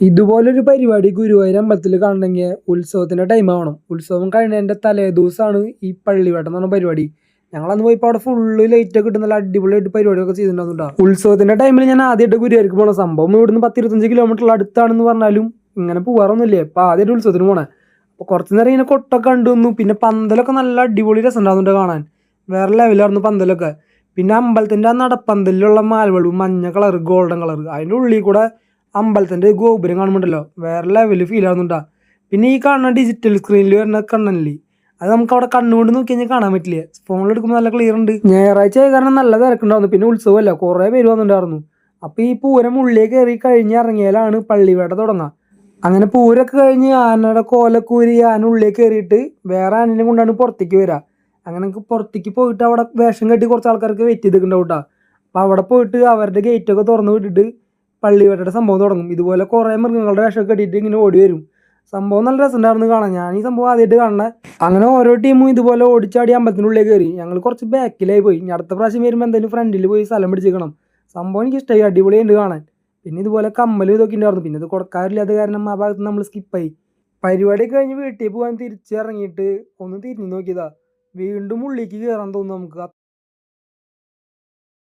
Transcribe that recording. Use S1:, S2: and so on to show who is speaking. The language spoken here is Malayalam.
S1: ഇതുപോലൊരു പരിപാടി ഗുരുവായൂർ അമ്പലത്തിൽ കാണണമെങ്കിൽ ഉത്സവത്തിന്റെ ടൈം ആവണം. ഉത്സവം കഴിഞ്ഞതിന്റെ തലേ ദിവസമാണ് ഈ പള്ളിവേട്ടം എന്ന് പറഞ്ഞ പരിപാടി. ഞങ്ങളന്ന് പോയപ്പോൾ അവിടെ ഫുള്ള് ലൈറ്റ് ഒക്കെ ഇട്ട് നല്ല അടിപൊളിയായിട്ട് പരിപാടിയൊക്കെ ചെയ്തിട്ടുണ്ടാകുന്നുണ്ടാ. ഉത്സവത്തിന്റെ ടൈമിൽ ഞാൻ ആദ്യമായിട്ട് ഗുരുവായൂർക്ക് പോകണം. സംഭവം ഇവിടുന്ന് 10-25 കിലോമീറ്റർ അടുത്താണെന്ന് പറഞ്ഞാലും ഇങ്ങനെ പോകാറൊന്നുമില്ലേ. അപ്പൊ ആദ്യമായിട്ട് ഉത്സവത്തിന് പോണേ. അപ്പൊ കുറച്ചു നേരം ഇങ്ങനെ കൊട്ടൊക്കെ കണ്ടുവന്നു. പിന്നെ പന്തലൊക്കെ നല്ല അടിപൊളി രസം ഉണ്ടാകുന്നുണ്ട് കാണാൻ. വേറെ ലെവലായിരുന്നു പന്തലൊക്കെ. പിന്നെ അമ്പലത്തിന്റെ ആ നടപ്പന്തലിലുള്ള മാൽവെള്ളം മഞ്ഞ കളർ ഗോൾഡൻ കളർ അതിൻ്റെ ഉള്ളിൽ കൂടെ അമ്പലത്തിന്റെ ഗോപുരം കാണുമ്പോണ്ടല്ലോ വേറെ ലെവല് ഫീൽ ആവുന്നുണ്ടാ. പിന്നെ ഈ കാണുന്ന ഡിജിറ്റൽ സ്ക്രീനിൽ വരുന്ന കണ്ണല്ലേ, അത് നമുക്ക് അവിടെ കണ്ണുകൊണ്ട് നോക്കി കഴിഞ്ഞാൽ കാണാൻ പറ്റില്ല. ഫോണിൽ എടുക്കുമ്പോൾ നല്ല ക്ലിയർ ഉണ്ട്. ഞായറാഴ്ച ആയ കാരണം നല്ല തിരക്കുണ്ടായിരുന്നു. പിന്നെ ഉത്സവമല്ല, കുറെ പേര് വന്നിട്ടുണ്ടായിരുന്നു. അപ്പൊ ഈ പൂരം ഉള്ളിൽ കയറി കഴിഞ്ഞ് ഇറങ്ങിയാലാണ് പള്ളിവേട്ട തുടങ്ങുക. അങ്ങനെ പൂരൊക്കെ കഴിഞ്ഞ് ആനയുടെ കോലക്കൂരി ആന ഉള്ളിൽ കയറിയിട്ട് വേറെ ആനയും കൊണ്ടാണ് പുറത്തേക്ക് വരിക. അങ്ങനെ പുറത്തേക്ക് പോയിട്ട് അവിടെ വേഷം കെട്ടി കുറച്ച് ആൾക്കാർക്ക് വെയിറ്റ് ചെയ്തിട്ടുണ്ടാവും കേട്ടോ. അപ്പൊ അവിടെ പോയിട്ട് അവരുടെ ഗേറ്റൊക്കെ തുറന്ന് വിട്ടിട്ട് പള്ളിവേട്ടയുടെ സംഭവം തുടങ്ങും. ഇതുപോലെ കുറേ മൃഗങ്ങളുടെ വേഷമൊക്കെ കെട്ടിയിട്ട് ഇങ്ങനെ ഓടി വരും. സംഭവം നല്ല രസമുണ്ടായിരുന്നു കാണാൻ. ഞാൻ ഈ സംഭവം ആദ്യമായിട്ട് കാണണേ. അങ്ങനെ ഓരോ ടീമും ഇതുപോലെ ഓടിച്ചാടി അമ്പലത്തിനുള്ളിൽ കയറി. ഞങ്ങൾ കുറച്ച് ബാക്കിലായി പോയി. ഇനി അടുത്ത പ്രാവശ്യം വരുമ്പോൾ എന്തായാലും ഫ്രണ്ടിൽ പോയി സ്ഥലം പിടിച്ചേക്കണം. സംഭവം എനിക്ക് ഇഷ്ടമായി, അടിപൊളിയുണ്ട് കാണാൻ. പിന്നെ ഇതുപോലെ കമ്മലും ഇതൊക്കെ ഉണ്ടായിരുന്നു. പിന്നെ ഇത് കൊടുക്കാറില്ലാത്ത കാരണം ആ ഭാഗത്ത് നമ്മൾ സ്കിപ്പായി. പരിപാടി കഴിഞ്ഞ് വീട്ടിൽ പോകാൻ തിരിച്ചിറങ്ങിയിട്ട് ഒന്ന് തിരിഞ്ഞു നോക്കിയതാ. വീണ്ടും ഉള്ളിലേക്ക് കയറാൻ തോന്നുന്നു നമുക്ക്.